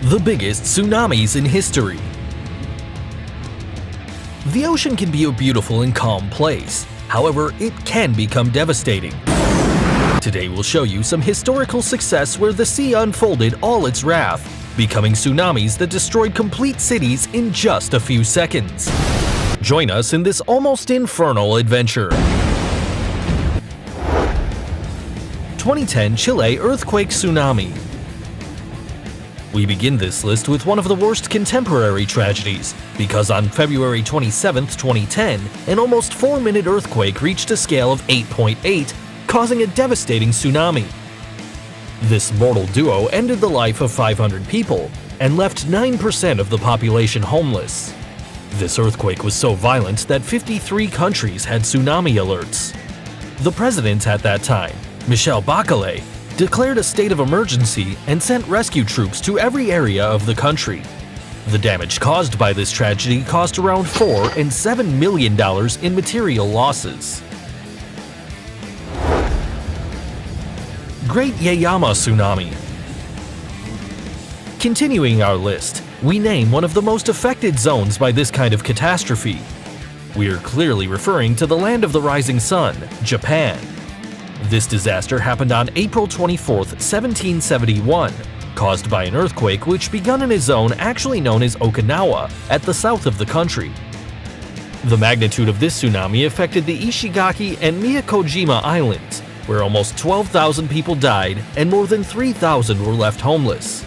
The biggest tsunamis in history. The ocean can be a beautiful and calm place. However, it can become devastating. Today we'll show you some historical success where the sea unfolded all its wrath, becoming tsunamis that destroyed complete cities in just a few seconds. Join us in this almost infernal adventure. 2010 Chile earthquake tsunami. We begin this list with one of the worst contemporary tragedies, because on February 27, 2010, an almost 4-minute earthquake reached a scale of 8.8, causing a devastating tsunami. This mortal duo ended the life of 500 people and left 9% of the population homeless. This earthquake was so violent that 53 countries had tsunami alerts. The president at that time, Michel Bachelet, declared a state of emergency and sent rescue troops to every area of the country. The damage caused by this tragedy cost around $4 and $7 million in material losses. Great Yaeyama Tsunami. Continuing our list, we name one of the most affected zones by this kind of catastrophe. We're clearly referring to the land of the rising sun, Japan. This disaster happened on April 24, 1771, caused by an earthquake which began in a zone actually known as Okinawa at the south of the country. The magnitude of this tsunami affected the Ishigaki and Miyakojima Islands, where almost 12,000 people died and more than 3,000 were left homeless.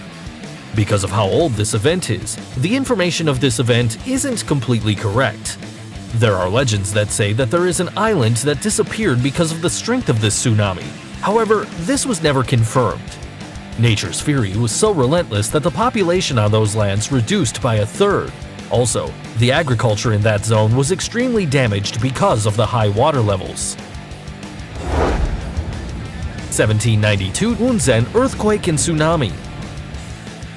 Because of how old this event is, the information of this event isn't completely correct. There are legends that say that there is an island that disappeared because of the strength of this tsunami. However, this was never confirmed. Nature's fury was so relentless that the population on those lands reduced by a third. Also, the agriculture in that zone was extremely damaged because of the high water levels. 1792 Unzen earthquake and tsunami.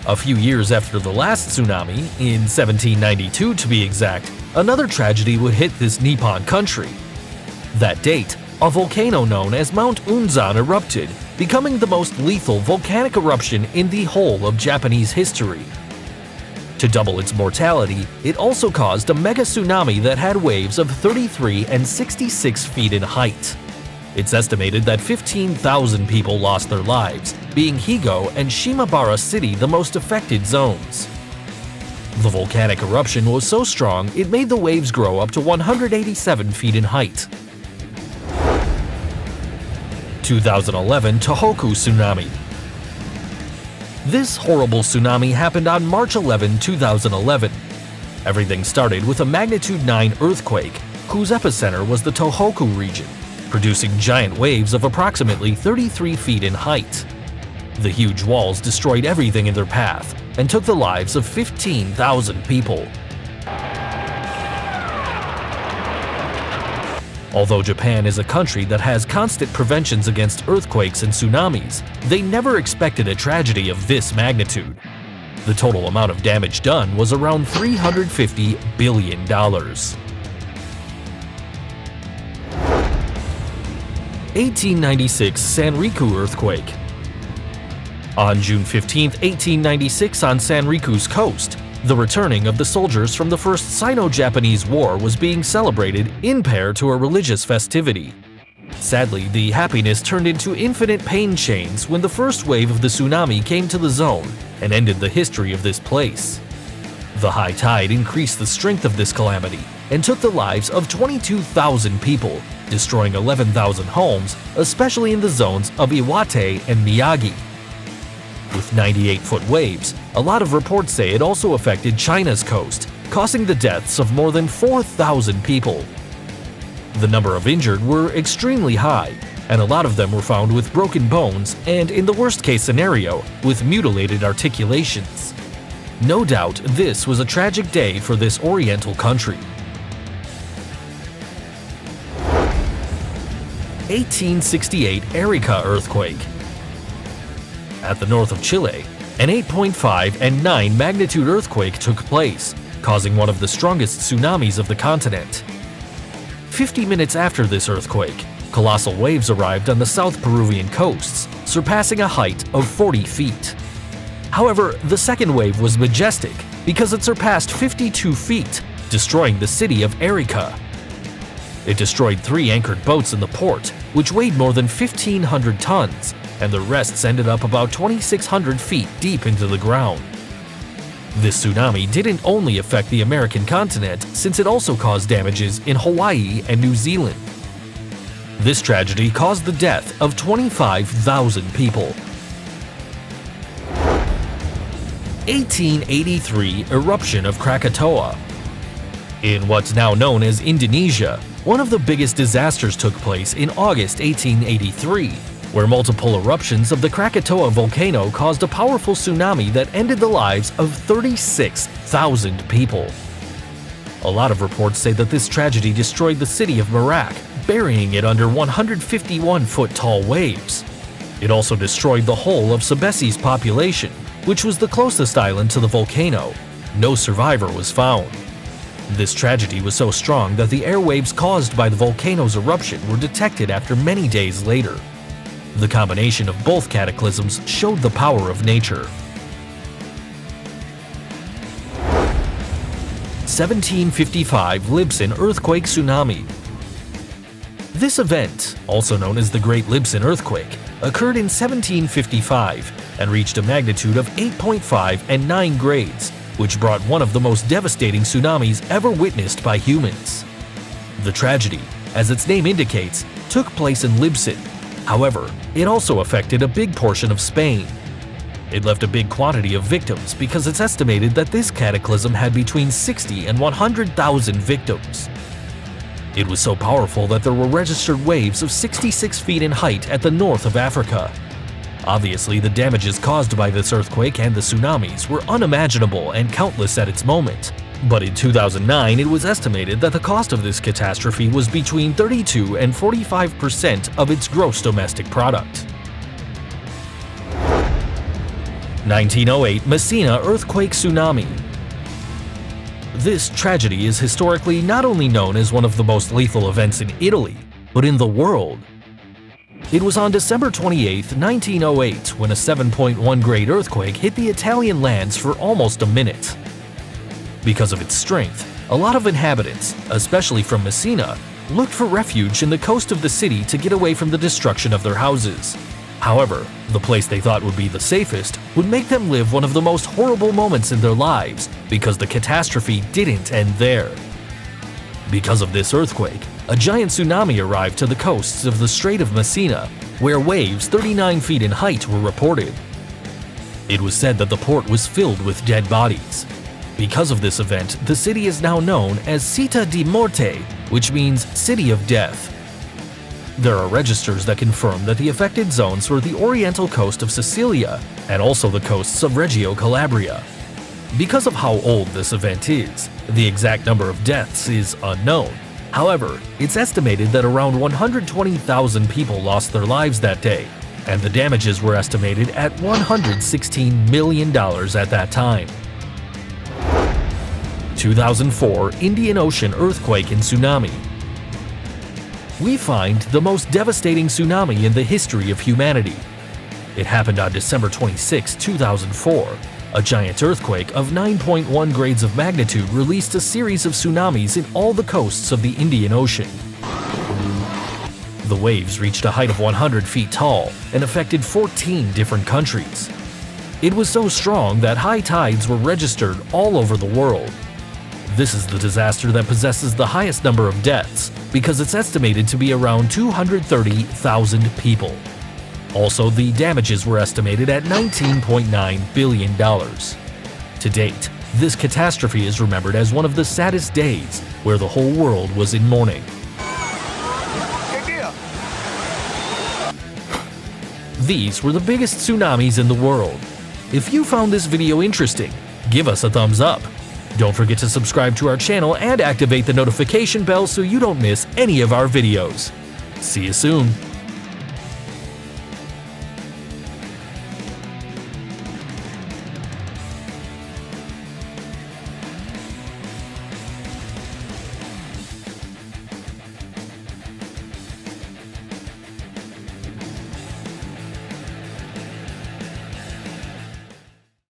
A few years after the last tsunami, in 1792 to be exact, another tragedy would hit this Nippon country. That date, a volcano known as Mount Unzan erupted, becoming the most lethal volcanic eruption in the whole of Japanese history. To double its mortality, it also caused a mega tsunami that had waves of 33 and 66 feet in height. It's estimated that 15,000 people lost their lives, being Higo and Shimabara City the most affected zones. The volcanic eruption was so strong it made the waves grow up to 187 feet in height. 2011 Tohoku Tsunami. This horrible tsunami happened on March 11, 2011. Everything started with a magnitude 9 earthquake, whose epicenter was the Tohoku region, producing giant waves of approximately 33 feet in height. The huge walls destroyed everything in their path and took the lives of 15,000 people. Although Japan is a country that has constant preventions against earthquakes and tsunamis, they never expected a tragedy of this magnitude. The total amount of damage done was around $350 billion. 1896 Sanriku earthquake. On June 15, 1896 on Sanriku's coast, the returning of the soldiers from the First Sino-Japanese War was being celebrated in pair to a religious festivity. Sadly, the happiness turned into infinite pain chains when the first wave of the tsunami came to the zone and ended the history of this place. The high tide increased the strength of this calamity and took the lives of 22,000 people, destroying 11,000 homes, especially in the zones of Iwate and Miyagi. With 98-foot waves, a lot of reports say it also affected China's coast, causing the deaths of more than 4,000 people. The number of injured were extremely high, and a lot of them were found with broken bones and, in the worst-case scenario, with mutilated articulations. No doubt this was a tragic day for this oriental country. 1868 Arica earthquake. At the north of Chile, an 8.5 and 9 magnitude earthquake took place, causing one of the strongest tsunamis of the continent. 50 minutes after this earthquake, colossal waves arrived on the South Peruvian coasts, surpassing a height of 40 feet. However, the second wave was majestic because it surpassed 52 feet, destroying the city of Arica. It destroyed 3 anchored boats in the port, which weighed more than 1,500 tons, and the rests ended up about 2,600 feet deep into the ground. This tsunami didn't only affect the American continent, since it also caused damages in Hawaii and New Zealand. This tragedy caused the death of 25,000 people. 1883 Eruption of Krakatoa. In what's now known as Indonesia, one of the biggest disasters took place in August 1883, where multiple eruptions of the Krakatoa volcano caused a powerful tsunami that ended the lives of 36,000 people. A lot of reports say that this tragedy destroyed the city of MIRAR, burying it under 151-foot-tall waves. It also destroyed the whole of Sulawesi's population, which was the closest island to the volcano. No survivor was found. This tragedy was so strong that the airwaves caused by the volcano's eruption were detected after many days later. The combination of both cataclysms showed the power of nature. 1755 Libsyn Earthquake Tsunami. This event, also known as the Great Libsyn Earthquake, occurred in 1755 and reached a magnitude of 8.5 and 9 grades, which brought one of the most devastating tsunamis ever witnessed by humans. The tragedy, as its name indicates, took place in Libsyn. However, it also affected a big portion of Spain. It left a big quantity of victims because it's estimated that this cataclysm had between 60 and 100,000 victims. It was so powerful that there were registered waves of 66 feet in height at the north of Africa. Obviously, the damages caused by this earthquake and the tsunamis were unimaginable and countless at its moment. But in 2009, it was estimated that the cost of this catastrophe was between 32 and 45% of its gross domestic product. 1908 Messina Earthquake Tsunami. This tragedy is historically not only known as one of the most lethal events in Italy, but in the world. It was on December 28, 1908, when a 7.1 grade earthquake hit the Italian lands for almost a minute. Because of its strength, a lot of inhabitants, especially from Messina, looked for refuge in the coast of the city to get away from the destruction of their houses. However, the place they thought would be the safest would make them live one of the most horrible moments in their lives because the catastrophe didn't end there. Because of this earthquake, a giant tsunami arrived to the coasts of the Strait of Messina, where waves 39 feet in height were reported. It was said that the port was filled with dead bodies. Because of this event, the city is now known as Città di Morte, which means City of Death. There are registers that confirm that the affected zones were the oriental coast of Sicilia and also the coasts of Reggio Calabria. Because of how old this event is, the exact number of deaths is unknown. However, it's estimated that around 120,000 people lost their lives that day, and the damages were estimated at $116 million at that time. 2004 Indian Ocean Earthquake and Tsunami. We find the most devastating tsunami in the history of humanity. It happened on December 26, 2004. A giant earthquake of 9.1 grades of magnitude released a series of tsunamis in all the coasts of the Indian Ocean. The waves reached a height of 100 feet tall and affected 14 different countries. It was so strong that high tides were registered all over the world. This is the disaster that possesses the highest number of deaths because it's estimated to be around 230,000 people. Also, the damages were estimated at $19.9 billion. To date, this catastrophe is remembered as one of the saddest days, where the whole world was in mourning. These were the biggest tsunamis in the world. If you found this video interesting, give us a thumbs up. Don't forget to subscribe to our channel and activate the notification bell so you don't miss any of our videos. See you soon!